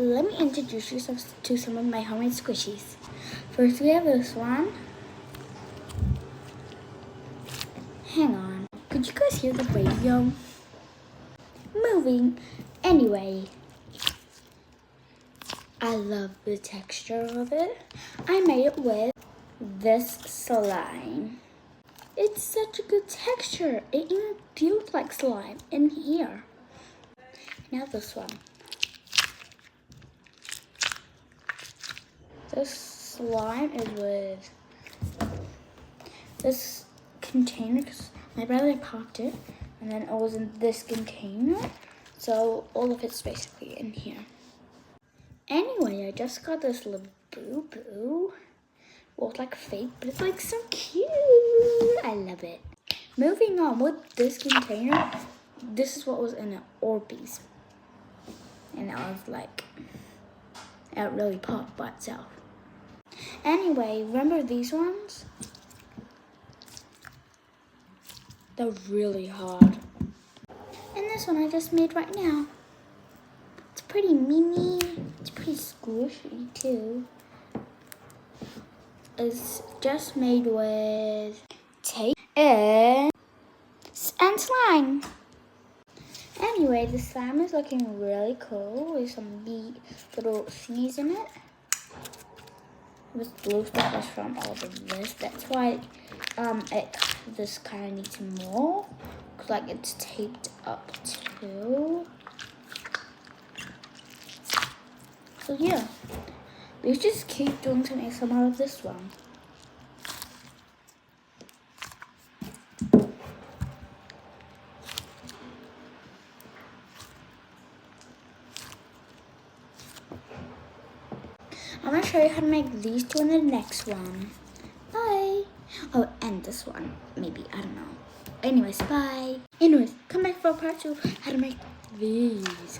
let me introduce you to some of my homemade squishies. First, we have this one. Hang on. Could you guys hear the radio? Moving. Anyway, I love the texture of it. I made it with this slime. It's such a good texture. It even feels like slime in here. Now this one. This slime is with this container because my brother popped it and then it was in this container. So all of it's basically in here. Anyway, I just got this little boo-boo. Well, it's like fake, but it's like so cute. I love it. Moving on with this container, this is what was in it, Orbeez. And I was like, it really popped by itself. Anyway, remember these ones? They're really hard. And this one I just made right now. It's pretty mini. It's pretty squishy too. It's just made with tape and slime. Anyway, the slime is looking really cool with some little C's in it. This blue stuff is from all of this. That's why this kind of needs more. Cause like it's taped up too. So yeah, let's just keep doing some ASMR out of this one. I'm going to show you how to make these two in the next one. Bye. Oh, and this one. Maybe. I don't know. Anyways, bye. Anyways, come back for part 2. How to make these.